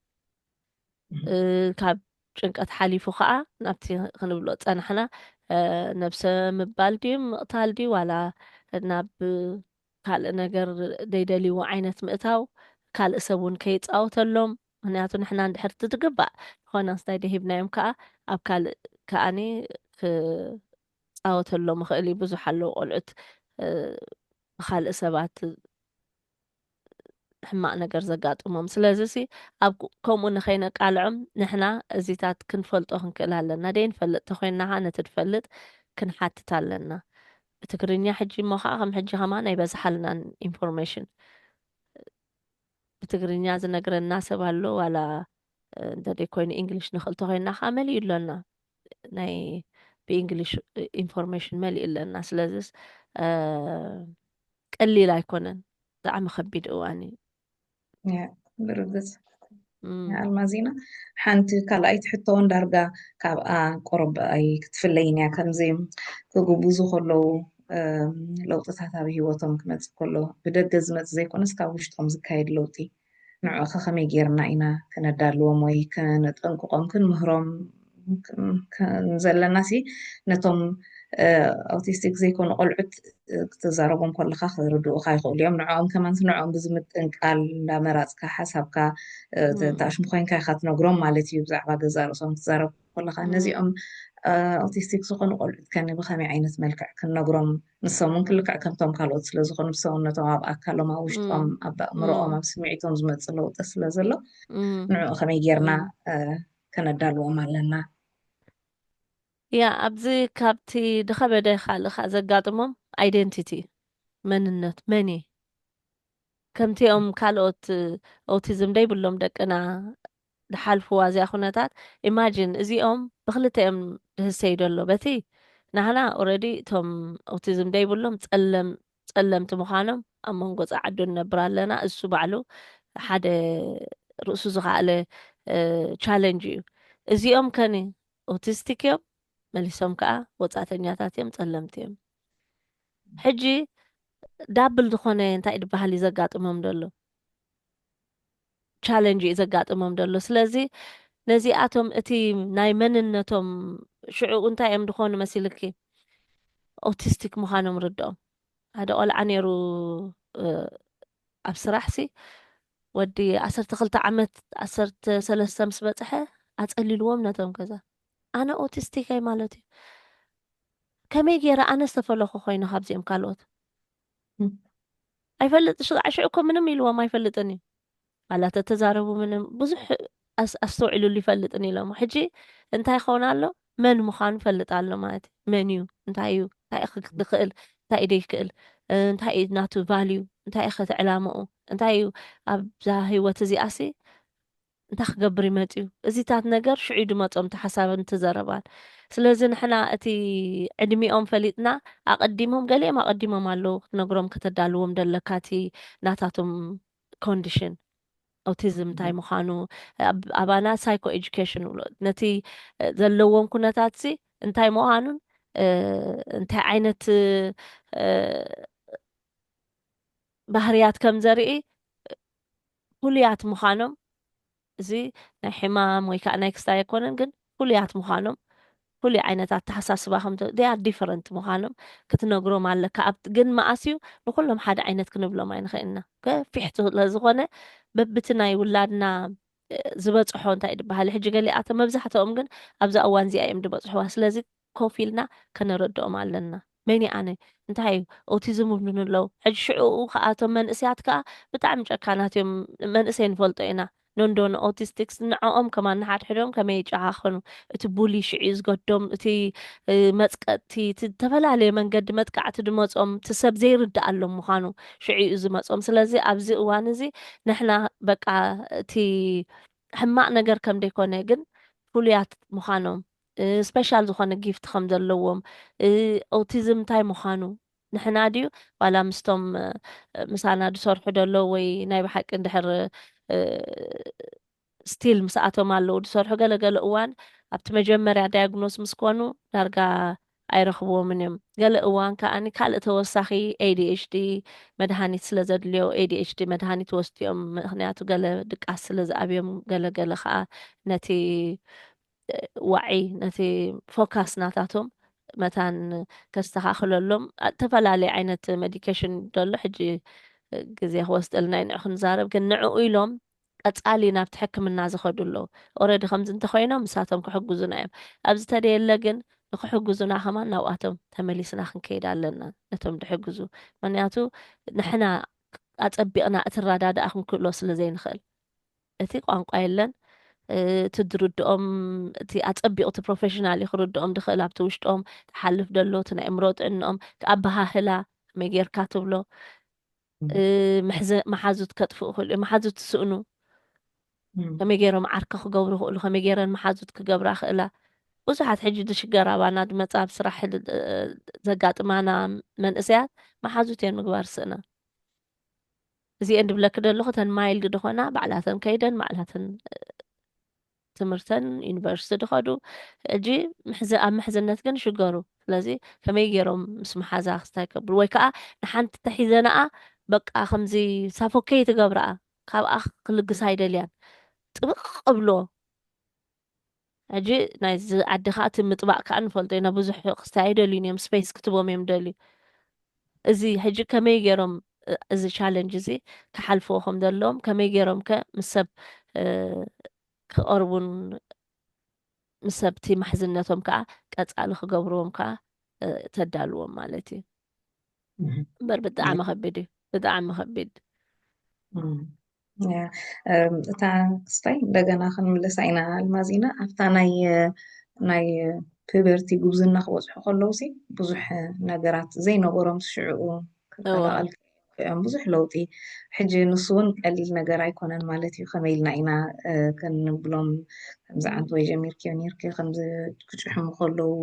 ካብ ጭንቀት ሓሊፉ ከዓ ናብቲ ክንብሎ ፀናሕና ነብሰ ምባል ድዩ ምቕታል ድዩ ዋላ ናብ ካልእ ነገር ዘይደልይዎ ዓይነት ምእታው ካልእ ሰብ እውን ከይፃወተሎም ምክንያቱ ንሕና እንድሕር ትግባእ ዝኾነ ስታይ ደሂብናዮም ከዓ ኣብ ካልእ ከዓኒ ክፃወተሎም ይኽእል እዩ ብዙሕ ኣለዉ ቆልዑት ብካልእ ሰባት ሕማቅ ነገር ዘጋጥሞም ስለዚ ሲ ኣብ ከምኡ ንኸይነቃልዖም ንሕና እዚታት ክንፈልጦ ክንክእል ኣለና ደይንፈልጥ ተኮይንና ከዓ ነቲ ትፈልጥ ክንሓትት ኣለና ብትግርኛ ሕጂ እሞ ከዓ ከም ሕጂ ኸማ ናይ በዝሓልና ኢንፎርሜሽን ብትግርኛ ዝነግረና ሰብ ኣሎ ዋላ እንተደይ ኮይኑ እንግሊሽ ንኽእል ተኮይንና ከዓ መሊኡ ኣለና ናይ ብእንግሊሽ ኢንፎርሜሽን መሊኡ ኣለና ስለዚስ ቀሊል ኣይኮነን ብጣዕሚ ከቢድ እዋን እዩ ብርግፅ ኣልማዚና ሓንቲ ካልኣይቲ ሕቶውን ዳርጋ ካብኣ ቆረብ ኣይ ክትፍለይን እያ ከምዚ ክግብዙ ከለዉ ለውጥታት ኣብ ሂወቶም ክመፅእ ከሎ ብደገ ዝመፅእ ዘይኮነስ ካብ ውሽጦም ዝካየድ ለውጢ ንዑ ከመይ ጌርና ኢና ክነዳልዎም ወይ ክነጠንቅቖም ክንምህሮም ዘለና ሲ ነቶም ኣውቲስቲክ ዘይኮኑ ቆልዑት ክትዛረቦም ከለካ ክርድኡካ ይኽእሉ እዮም ንዕኦም ከማንስ ንዕኦም ብዝምጥንቃል እንዳመራፅካ ሓሳብካ ተኣሽሙ ኮይንካ ኢካ ትነግሮም ማለት እዩ ብዛዕባ ገዛ ርእሶም ክትዛረብ ከለካ ነዚኦም ኣውቲስቲክ ዝኾኑ ቆልዑት ከኒ ብከመይ ዓይነት መልክዕ ክንነግሮም ንሶም እውን ክልክዕ ከምቶም ካልኦት ስለዝኾኑ ብሰውነቶም ኣብ ኣካሎም ኣብ ውሽጦም ኣብ ኣእምሮኦም ኣብ ስምዒቶም ዝመፅእ ለውጢ ስለ ዘሎ ንዕኡ ከመይ ጌርና ከነዳልዎም ኣለና ያ ኣብዚ ካብቲ ድኸበደ ካልእ ከዓ ዘጋጥሞም ኣይደንቲቲ መንነት መን እየ ከምቲኦም ካልኦት ኦቲዝም ደይብሎም ደቅና ዝሓልፍዋ እዚኣ ኩነታት ኢማጂን እዚኦም ብክልተኦም ድህሰይ ደሎ በቲ ናህና ኦረዲ እቶም ኦቲዝም ደይብሎም ፀለምቲ ምዃኖም ኣብ መንጎ ፃዓዱ ንነብር ኣለና እሱ ባዕሉ ሓደ ርእሱ ዝኸኣለ ቻለንጅ እዩ እዚኦም ከኒ ኦቲስቲክ እዮም መሊሶም ከዓ ወፃእተኛታት እዮም ፀለምቲ እዮም ሕጂ ዳብል ዝኾነ እንታይ ድበሃል እዩ ዘጋጥሞም ደሎ ቻለንጅ እዩ ዘጋጥሞም ደሎ ስለዚ ነዚኣቶም እቲ ናይ መንነቶም ሽዑ እንታይ እዮም ድኾኑ መሲልኪ ኦቲስቲክ ምዃኖም ርድኦም ሓደ ቆልዓ ነይሩ ኣብ ስራሕሲ ወዲ 12 ዓመት 13 ምስ በፅሐ ኣፀሊልዎም ነቶም ገዛ ኣነ ኦቲስቲክ እየ ማለት እዩ ከመይ ገይረ ኣነ ዝተፈለኹ ኮይኑ ካብዚኦም ካልኦት ኣይፈልጥሽ ዓሽዑኩም ምንም ኢልዎም ኣይፈልጥን እዩ ዋላ ተተዛረቡ ምንም ብዙሕ ኣስተውዒሉሉ ይፈልጥን ኢሎም ሕጂ እንታይ ይኸውን ኣሎ መን ምዃኑ ፈልጥ ኣሎ ማለት እዩ መን እዩ እንታይ እዩ እንታይ ዝኽእል እንታይ እዩ ደይክእል እንታይ እዩ ናቱ ቫልዩ እንታይ እዩ ኸቲ ዕላምኡ እንታይ እዩ ኣብዛ ህይወት እዚኣሲ እንታይ ክገብር ይመፅዩ እዚታት ነገር ሽዑ ድመፆም ተሓሳብን ትዘረባን ስለዚ ንሕና እቲ ዕድሚኦም ፈሊጥና ኣቐዲሞም ገሊኦም ኣቐዲሞም ኣለዉ ክትነግሮም ከተዳልዎም ደለካ እቲ ናታቶም ኮንዲሽን ኣውቲዝም እንታይ ምዃኑ ኣባና ሳይኮ ኤጁኬሽን ብሎ ነቲ ዘለዎም ኩነታት ሲ እንታይ ምዃኑን እንታይ ዓይነት ባህርያት ከም ዘርኢ ፍሉያት ምዃኖም እዚ ናይ ሕማም ወይ ከዓ ናይ ክስታይ ኣይኮነን ግን ፍሉያት ምዃኖም ፍሉይ ዓይነታት ተሓሳስባ ከም ደያ ዲፈረንት ምዃኖም ክትነግሮም ኣለካ ኣብቲ ግን መኣስዩ ንኩሎም ሓደ ዓይነት ክንብሎም ኣይንኽእልና ገፊሕ ስለዝኾነ በብቲ ናይ ውላድና ዝበፅሖ እንታይ ድበሃል ሕጂ ገሊኣቶም መብዛሕትኦም ግን ኣብዛ እዋን እዚኣ እዮም ድበፅሕዋ ስለዚ ኮፍ ኢልና ከነረድኦም ኣለና መን ኣነ እንታይ እዩ ኦቲዝም ብሉን ኣለዉ ሕጂ ሽዑ ከኣቶም መንእስያት ከዓ ብጣዕሚ ጨካናት እዮም መንእሰይ ንፈልጦ ኢና ኖንዶን ኦቲስቲክስ ንዕኦም ከማ ንሓድሕዶም ከመይ ይጨኻኸኑ እቲ ቡሊ ሽዑ ዝገዶም እቲ መፅቀጥቲ እቲ ዝተፈላለየ መንገዲ መጥቃዕቲ ድመፆም እቲ ሰብ ዘይርዳእሎም ምዃኑ ሽዑ እዩ ዝመፆም ስለዚ ኣብዚ እዋን እዚ ንሕና በቃ እቲ ሕማቅ ነገር ከም ደይኮነ ግን ፍሉያት ምዃኖም ስፔሻል ዝኾነ ጊፍቲ ከም ዘለዎም ኦቲዝም እንታይ ምዃኑ ንሕና ድዩ ዋላ ምስቶም ምሳና ድሰርሑ ደሎ ወይ ናይ ብሓቂ እንድሕር ስቲል ምስኣቶም ኣለዉ ድሰርሑ ገለገለ እዋን ኣብቲ መጀመርያ ዳያግኖስ ምስ ኮኑ ዳርጋ ኣይረኽብዎምን እዮም ገለ እዋን ከዓኒ ካልእ ተወሳኺ ኤዲኤችዲ መድሃኒት ስለ ዘድልዮ ኤዲኤችዲ መድሃኒት ወስድዮም ምክንያቱ ገለ ድቃስ ስለ ዝኣብዮም ገለገለ ከዓ ነቲ ዋዒ ነቲ ፎካስ ናታቶም መታን ከስተኻኽለሎም ተፈላለየ ዓይነት ሜዲኬሽን ደሎ ሕጂ ግዜ ክወስደልና ንዑ ክንዛረብ ግን ንዕኡ ኢሎም ቀጻሊ ናብቲ ሕክምና ዝኸዱ ኣለዉ ኦረዲ ከምዚ እንተኮይኖም ምሳቶም ክሕግዙና እዮም ኣብዚ ተደየለ ግን ንክሕግዙና ከማ ናብኣቶም ተመሊስና ክንከይድ ኣለና ነቶም ድሕግዙ ምክንያቱ ንሕና ኣፀቢቕና እቲ ረዳድኣ ክንክእሎ ስለ ዘይንኽእል እቲ ቋንቋ የለን እቲ ድርድኦም እቲ ኣፀቢቑ እቲ ፕሮፌሽናል ክርድኦም ድኽእል ኣብቲ ውሽጦም ተሓልፍ ደሎ እቲ ናይ እምሮ ጥዕንኦም ኣባሃህላ ከመይ ጌርካ ትብሎ መሓዙት ከጥፍኡ ክእሉ መሓዙት ትስእኑ ከመይ ገይሮም ዓርኪ ክገብሩ ክእሉ ከመይ ገይረን መሓዙት ክገብራ ክእላ ብዙሓት ሕጂ ድሽገር ኣባና ድመፃ ብስራሕ ዘጋጥማና መንእሰያት መሓዙት እየን ምግባር ስእና እዚአን ድብለክ ደለኹ ተን ማይልድ ድኾና ባዕላተን ከይደን ባዕላተን ትምህርተን ዩኒቨርሲቲ ድኸዱ ሕጂ ኣብ ምሕዝነት ግን ሽገሩ ስለዚ ከመይ ገይሮም ምስ መሓዛ ክስታይ ከብሩ ወይ ከዓ ንሓንቲ ተሒዘናኣ በቃ ከምዚ ሳፎከይ ትገብርኣ ካብኣ ክልግሳ ኣይደልያን ጥብቕ ብሎ ሕጂ ናይ ዓዲ ከዓ እቲ ምጥባቅ ከዓ ንፈልጦ ኢና ብዙሕ ክስታይ ኣይደልዩን እዮም ስፔስ ክትቦም እዮም ደልዩ እዚ ሕጂ ከመይ ገይሮም እዚ ቻለንጅ እዚ ክሓልፍዎ ከም ዘለዎም ከመይ ገይሮም ከ ምስ ሰብ ክቐርቡን ምስ ሰብቲ ማሕዝነቶም ከዓ ቀጻሊ ክገብርዎም ከዓ ተዳልዎም ማለት እዩ እምበር ብጣዕሚ ከቢድ እዩ ብጣዕሚ ከቢድ እታ ክስታይ እንደገና ክንምለስ ኢና ኣልማዚና ኣብታ ናይ ፕበርቲ ጉብዝና ክበፅሑ ከለዉ ሲ ብዙሕ ነገራት ዘይነበሮም ሽዑኡ ክከላቐል ክኦም ብዙሕ ለውጢ ሕጂ ንሱ እውን ቀሊል ነገር ኣይኮነን ማለት እዩ ከመይ ኢልና ኢና ክንብሎም ከምዚ ዓንቲ ወይ ጀሚርክዮ ነርኪ ከምዚ ክጭሕሙ ከለዉ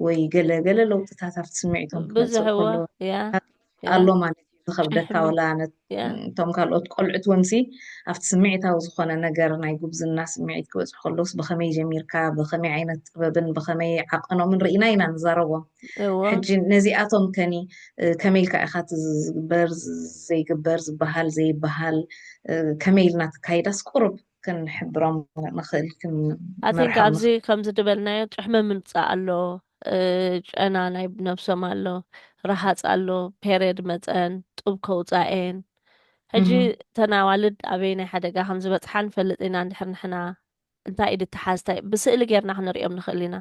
ወይ ገለ ለውጥታት ኣብቲ ስምዒቶም ክመፅእ ከለዉ ኣሎ ማለት እዩ ዝኸብደካ ወላ እቶም ካልኦት ቆልዑት ወንሲ ኣብቲ ስምዒታዊ ዝኾነ ነገር ናይ ጉብዝና ስምዒት ክበፅሑ ከለውስ ብኸመይ ጀሚርካ ብኸመይ ዓይነት ጥበብን ብኸመይ ዓቐኖምን ርኢና ኢና ንዛረቦም ሕጂ ነዚኣቶም ከኒ ከመይ ኢልካ ኢኻ ዝግበር ዘይግበር ዝበሃል ዘይበሃል ከመይ ኢልና ትካይዳስ ቁርብ ክንሕብሮም ንኽእል ኣቲንክ ኣብዚ ከምዚ ድበልናዮ ጭሕመ ምምፃእ ኣሎ ጨና ናይ ነብሶም ኣሎ ረሃፅ ኣሎ ፔሬድ መፀን ጡብ ከውፃኤን ሕጂ ተናዋልድ ኣበይ ናይ ሓደጋ ከም ዝበፅሓ ንፈልጥ ኢና እንድሕር ንሕና እንታይ ኢድ እትሓዝታይ ብስእሊ ጌርና ክንሪኦም ንኽእል ኢና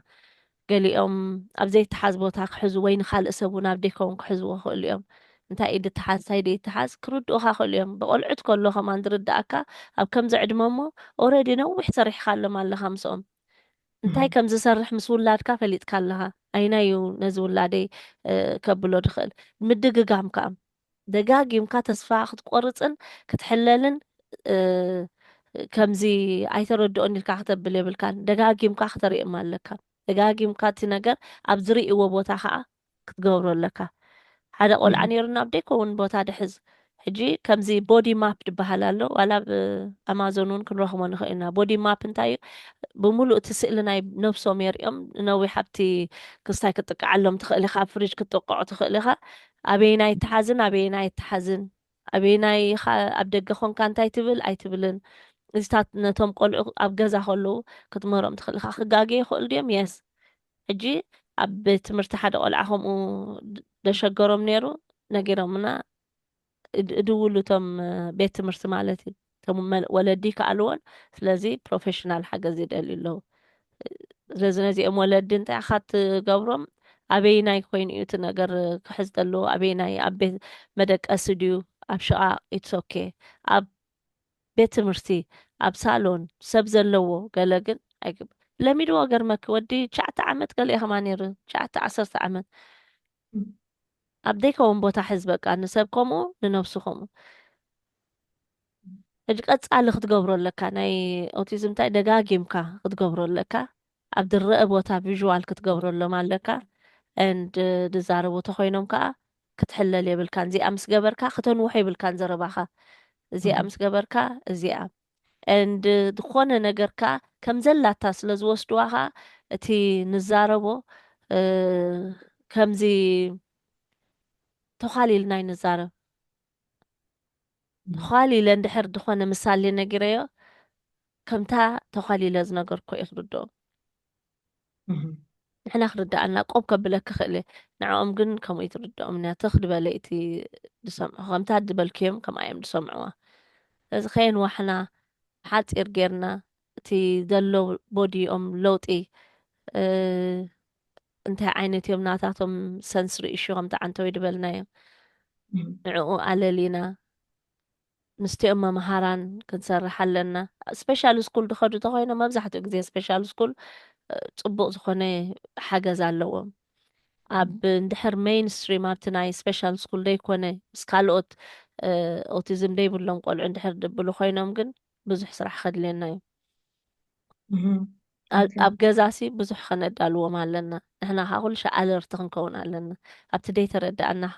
ገሊኦም ኣብ ዘይተሓዝ ቦታ ክሕዙ ወይ ንካልእ ሰብ እውን ኣብ ዴኮም ክሕዝዎ ክእሉ እዮም እንታይ ኢድ ትሓዝ እንታይ ደይ ትሓዝ ክርድኡኻ ክእሉ እዮም ብቆልዑት ከሎ ኸማን ዝርዳእካ ኣብ ከምዚ ዕድመ እሞ ኦልሬዲ ነዊሕ ሰሪሕካ ኣሎም ኣለኻ ምስኦም እንታይ ከም ዝሰርሕ ምስ ውላድካ ፈሊጥካ ኣለኻ ኣይናዩ ነዚ ውላደይ ከብሎ ድኽእል ምድግጋም ከዓ ደጋጊምካ ተስፋ ክትቆርፅን ክትሕለልን ከምዚ ኣይተረድኦን ኢልካ ክተብል የብልካን ደጋጊምካ ክተርእዮም ኣለካ ደጋጊምካ እቲ ነገር ኣብ ዝርእይዎ ቦታ ከዓ ክትገብሮ ኣለካ ሓደ ቆልዓ ነይሩና ኣብ ደይኮውን ቦታ ድሕዝ ሕጂ ከምዚ ቦዲ ማፕ ድበሃል ኣሎ ዋላ ብኣማዞን እውን ክንረኽቦ ንኽእል ኢና ቦዲ ማፕ እንታይ እዩ ብምሉእ እቲ ስእሊ ናይ ነብሶም የርእዮም ነዊሕ ኣብቲ ክስታይ ክትጥቅዓሎም ትኽእል ኢኻ ኣብ ፍሪጅ ክትጠቅዖ ትኽእል ኢኻ ኣበየናይ ትሓዝን ኣበየናይ ትሓዝን ኣበየናይ ኣብ ደገ ኮንካ እንታይ ትብል ኣይትብልን እዚታት ነቶም ቆልዑ ኣብ ገዛ ከለዉ ክትመሮም ትኽእል ኢኻ ክጋገዩ ይኽእሉ ድዮም የስ ሕጂ ኣብ ቤት ትምህርቲ ሓደ ቆልዓ ከምኡ ደሸገሮም ነይሩ ነጊሮምና እድውሉ እቶም ቤት ትምህርቲ ማለት እዩ እቶም ወለዲ ከኣልዎን ስለዚ ፕሮፌሽናል ሓገዝ ይደልዩ ኣለዉ ስለዚ ነዚኦም ወለዲ እንታይ ኢኻ ትገብሮም ኣበይናይ ኮይኑ እዩ እቲ ነገር ክሕዝ ዘለዎ ኣበይናይ ኣብ ቤት መደቀሲ ድዩ ኣብ ሽቓ ኢትስ ኦኬ ኣብ ቤት ትምህርቲ ኣብ ሳሎን ሰብ ዘለዎ ገለ ግን ኣይግብ ለሚድዎ ገርመክ ወዲ 9 ዓመት ገለ ኢኸማ ነይሩ 9 ዓመት ኣብ ደይከውን ቦታ ሕዝ በቃ ንሰብ ከምኡ ንነብሱ ከምኡ ሕጂ ቀጻሊ ክትገብሮ ኣለካ ናይ ኦቲዝም እንታይ ደጋጊምካ ክትገብሮ ኣለካ ኣብ ዝረአ ቦታ ቪዥዋል ክትገብረሎም ኣለካ ኤንድ ድዛረቡ ተኮይኖም ከዓ ክትሕለል የብልካን እዚኣ ምስ ገበርካ ክተንውሖ የብልካን ዘረባኻ እዚኣ ምስ ገበርካ እዚኣ ኤንድ ዝኾነ ነገርካ ከም ዘላታ ስለ ዝወስድዋኻ እቲ ንዛረቦ ከምዚ ተኻሊልና ይንዛረብ ተኻሊለ እንድሕር ድኾነ ምሳሌ ነጊረዮ ከምታ ተኻሊለ ዝነገርኮ እዩ ክርድኦ ንሕና ክርዳእና ቆም ከብለክ ክኽእል ንዕኦም ግን ከምኡ ይትርድኦም ነትኽ ድበለ እቲ ድሰምዑ ከምታ ድበልክዮም ከምኣዮም ድሰምዕዋ እዚ ከየንዋሕና ሓፂር ጌርና እቲ ዘሎ ቦዲኦም ለውጢ እንታይ ዓይነት እዮም ናታቶም ሰንስሪ እሹ ከምቲ ዓንተወይ ድበልናዮም ንዕኡ ኣለሊና ንስትኦም መምሃራን ክንሰርሕ ኣለና ስፔሻል ስኩል ድኸዱ ተኮይኖም መብዛሕትኡ ግዜ ስፔሻል ስኩል ፅቡቅ ዝኾነ ሓገዝ ኣለዎም ኣብ እንድሕር ሜይንስትሪም ኣብቲ ናይ ስፔሻል ስኩል ደይኮነ ምስ ካልኦት ኦቲዝም ደይብሎም ቆልዑ እንድሕር ድብሉ ኮይኖም ግን ብዙሕ ስራሕ ከድልየና እዩ ኣብ ገዛሲ ብዙሕ ከነዳልዎም ኣለና ንሕና ካ ኩሉ ሻ ኣለርቲ ክንከውን ኣለና ኣብቲ ደይ ተረዳእናኻ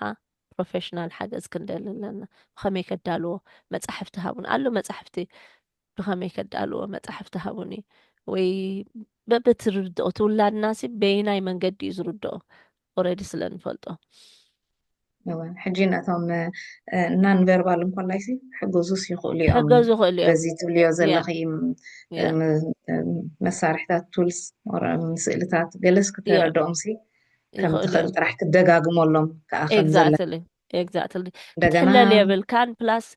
ፕሮፌሽናል ሓገዝ ክንደሊ ኣለና ብኸመይ ከዳልዎ መፅሓፍቲ ሃቡን ኣሎ መፅሓፍቲ ብኸመይ ከዳልዎ መፅሓፍቲ ሃቡኒ ወይ በብትርድኦ ትውላድናሲ በይናይ መንገዲ እዩ ዝርድኦ ኦልሬዲ ስለ ንፈልጦ ሕጂ ነቶም ናን ቨርባል እንኳላይሲ ሕገዙስ ይኽእሉ እዮም ሕገዙ ይኽእሉ እዮም በዚ ትብልዮ ዘለኺ መሳርሕታት ቱልስ ስእልታት ገለስ ክትረድኦምሲ ከም ትኽእል ጥራሕ ክደጋግመሎም ከዓ ከም ዘለ ኤግዛክትሊ ክትሕለል የብልካን ፕላስ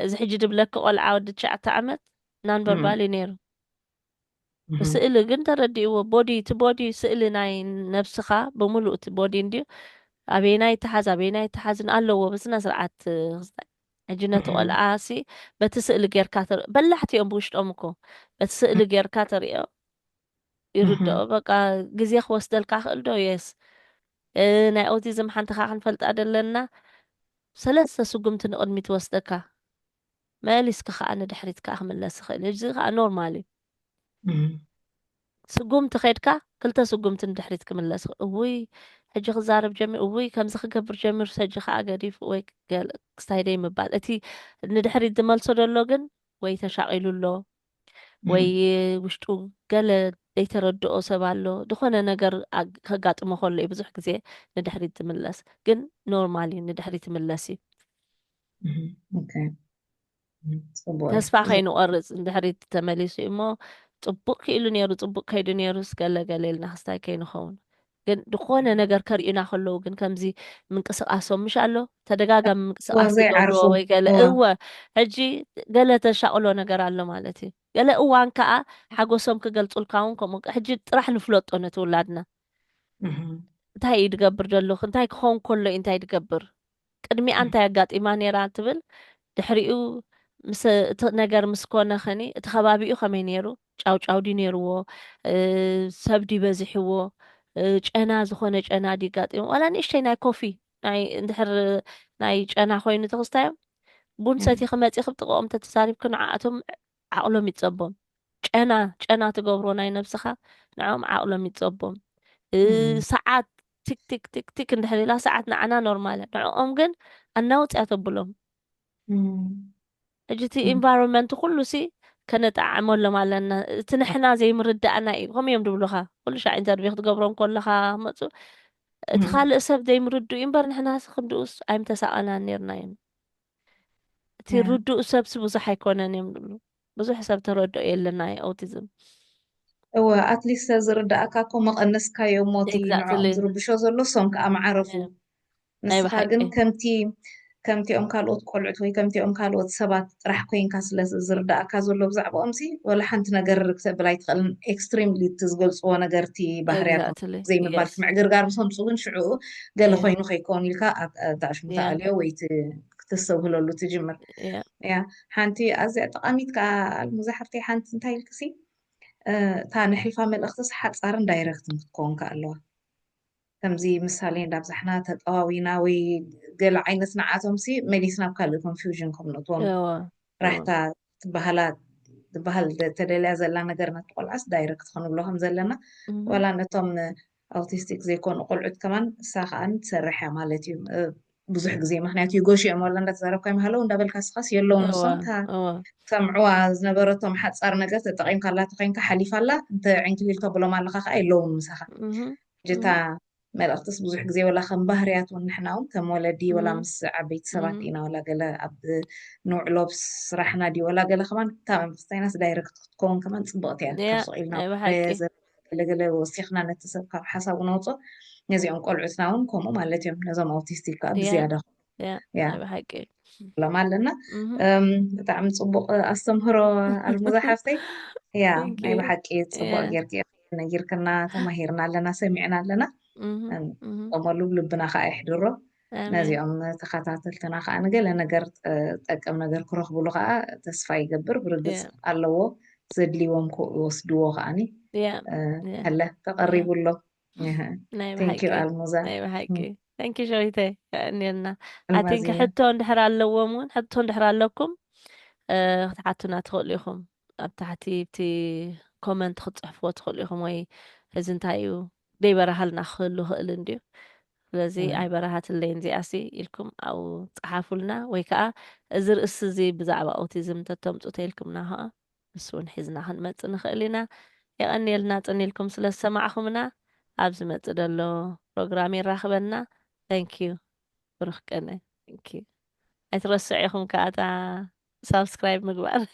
እዚ ሕጂ ድብለክ ቆልዓ ወዲ 9 ዓመት ናን ቨርባል እዩ ነይሩ ብስእሊ ግን ተረዲእዎ ቦዲ እቲ ቦዲ ስእሊ ናይ ነብስኻ ብምሉእ እቲ ቦዲ እንድዩ ኣበየናይ ተሓዝ ኣበየናይ ተሓዝን ኣለዎ ብስነ ስርዓት ሕጂ ነቲ ቆልዓሲ በቲ ስእሊ ጌርካ በላሕቲኦም ብውሽጦም እኮ በቲ ስእሊ ጌርካ ተሪኦ ይርድኦ በቃ ግዜ ክወስደልካ ክእል ዶ የስ ናይ ኦቲዝም ሓንቲ ካ ክንፈልጣ ደለና 3 ስጉምቲ ንቅድሚት ወስደካ መሊስካ ከዓ ንድሕሪት ከዓ ክምለስ ይኽእል እዚ ከዓ ኖርማል እዩ ስጉምቲ ከይድካ 2 ስጉምቲ ንድሕሪት ክምለስ እውይ ሕጂ ክዛረብ ጀሚር እውይ ከምዚ ክገብር ጀሚር ሰጂ ከዓ ገዲፍ ወይ ክስታይ ደይ ምባል እቲ ንድሕሪት ዝመልሶ ደሎ ግን ወይ ተሻቂሉ ኣሎ ወይ ውሽጡ ገለ ዘይተረድኦ ሰብ ኣሎ ድኾነ ነገር ከጋጥሞ ከሎ እዩ ብዙሕ ግዜ ንድሕሪት ዝምለስ ግን ኖርማል እዩ ንድሕሪት ይምለስ እዩ ተስፋ ከይንቆርፅ ንድሕሪት ተመሊሱ እሞ ፅቡቅ ክኢሉ ነይሩ ፅቡቅ ከይዱ ነይሩ ስገለገለ ኢልና ክስታይ ከይንኸውን ግን ድኾነ ነገር ከርእዩና ከለዉ ግን ከምዚ ምንቅስቃሶም ምሽ ኣሎ ተደጋጋሚ ምንቅስቃስ ዝገብርዎ ወይ ገለ እወ ሕጂ ገለ ተሻቅሎ ነገር ኣሎ ማለት እዩ ገለ እዋን ከዓ ሓጎሶም ክገልፁልካ እውን ከምኡ ሕጂ ጥራሕ ንፍለጦ ነቲ ውላድና እንታይ እዩ ድገብር ዘለኹ እንታይ ክኸውን ከሎ እዩ እንታይ ድገብር ቅድሚ አንታ ያጋጢማ ነይራ ትብል ድሕሪኡ ምስ እቲ ነገር ምስ ኮነ ኸኒ እቲ ከባቢኡ ከመይ ነይሩ ጫውጫው ዲ ነይርዎ ሰብ ዲ በዚሕዎ ጨና ዝኾነ ጨና ዲ ጋጢሙ ዋላ ንእሽተይ ናይ ኮፊ ናይ እንድሕር ናይ ጨና ኮይኑ ተኽስታዮም ቡን ሰቲኺ መፂኺ ብጥቕኦም ተተሳሪብክ ንዓኣቶም ዓቕሎም ይፀቦም ጨና ትገብሮ ናይ ነብስኻ ንዖም ዓቕሎም ይፀቦም ሰዓት ቲክ ቲክ ቲክ ቲክ እንድሕር ኢላ ሰዓት ንዓና ኖርማል ንዕኦም ግን ኣናውፅያ ተብሎም እጅ እቲ ኢንቫይሮንመንት ኩሉ ሲ ከነጣዕመሎም ኣለና እቲ ንሕና ዘይምርዳእና እዩ ከምኡ እዮም ድብሉኻ ኩሉ ሻዕ ኢንተርቪው ክትገብሮም ከለኻ መፁ እቲ ካልእ ሰብ ዘይምርድኡ እዩ እምበር ንሕና ክንድኡስ ኣይምተሳቐናን ነርና እዮም እቲ ርዱእ ሰብሲ ብዙሕ ኣይኮነን እዮም ድብሉ ብዙሕ ሰብ ተረድኦ የለና ኦቲዝም እወ ኣትሊስት ዝርዳእካ እኮ መቐነስካዮ ሞቲ ንዕኦም ዝርብሾ ዘሎ ሶም ከዓ መዓረፉ ንስኻ ግን ከምቲኦም ካልኦት ቆልዑት ወይ ከምቲኦም ካልኦት ሰባት ጥራሕ ኮንካ ስለ ዝርዳእካ ዘሎ ብዛዕባኦም ሲ ወላ ሓንቲ ነገር ክተብል ኣይትኽእልን ኤክስትሪምሊ እቲ ዝገልፅዎ ነገርቲ ባህርያቶም ዘይምባል ምዕግርጋር ምሰምፁ ግን ሽዑ ገለ ኮይኑ ከይከውን ኢልካ ተኣሽሙ ተኣልዮ ወይ ክትሰብህለሉ ትጅምር ያ ሓንቲ ኣዝያ ጠቃሚት ከዓ መብዛሕርተይ ሓንቲ እንታይ ኢልክሲ እታ ንሕልፋ መልእኽትስ ሓፃርን ዳይረክትን ክትከውን ኣለዋ ከምዚ ምሳሌ እንዳብዛሕና ተጠዋዊና ወይ ገለ ዓይነት ንዓቶም ሲ መሊስና ካልእ ኮንፊውዥን ከም ነጥዎም ራሕታ ትበሃል ተደልያ ዘላ ነገር ነቲ ቆልዓስ ዳይረክት ክንብሎ ከም ዘለና ወላ ነቶም ኣውቲስቲክ ዘይኮኑ ቆልዑት ከማን እሳ ከዓን ትሰርሕ እያ ማለት እዩ ብዙሕ ግዜ ምክንያቱ ይጎሽኦም ወላ እንዳተዛረብካ ይመሃለው እንዳበልካ ስኻስ የለውን ንሶም ሰምዕዋ ዝነበረቶም ሓፃር ነገር ተጠቂምካላ ተኮይንካ ሓሊፋላ እንተ ዕንክሊል ተብሎም ኣለካ ከዓ የለውን ምሳኻ ጅታ መልእኽትስ ብዙሕ ግዜ ወላ ከም ባህርያት እውን ንሕና እውን ከም ወለዲ ወላ ምስ ዓበይቲ ሰባት ኢና ወላ ገለ ኣብ ንውዕሎ ስራሕና ዲ ወላ ገለ ከማን እታ መንፈስታይናስ ዳይረክት ክትከውን ከማን ፅብቕቲ እያ ካብ ስቕ ኢልና ገለገለ ወሲኽና ነቲ ሰብ ካብ ሓሳቡ ነውፆ ነዚኦም ቆልዑትና እውን ከምኡ ማለት እዮም ነዞም ኣውቲስቲክ ከዓ ብዝያዳ ሎም ኣለና ብጣዕሚ ፅቡቅ ኣስተምህሮ ኣልሙዛሓፍተይ ያ ናይ ብሓቂ ፅቡቅ ጌርክ ነጊርክና ተማሂርና ኣለና ሰሚዕና ኣለና ጠመሉ ልብና ከዓ ይሕድሮ ነዚኦም ተኸታተልትና ከዓ ንገለ ነገር ጠቅም ነገር ክረኽብሉ ከዓ ተስፋ ይገብር ብርግፅ ኣለዎ ዘድልይዎም ይወስድዎ ከዓኒ هلا تقربوا له ثانك يو الموزا ثانك يو شويتي نيرنا أتينك حتى ندحر اللومون حتى ندحر لكم تحتنا تقول لكم أبتحتي بتي كومنت خد صحفوت تقول لكم وي هزن تايو دي برهالنا خلو هقلنديو لذي أي برهات اللين زي أسي إلكم أو صحافوا لنا ويكا زر السزي بزعب أوتيزم تتم تقولكم نها بسون حزنا هنمت نخلينا يغني لنا تنيلكم سلا سماعكمنا عبز متدلو بروجرامي راخبنا ثانك يو بروح كنا ثانك يو اترسعيكم كاتا سبسكرايب مقبار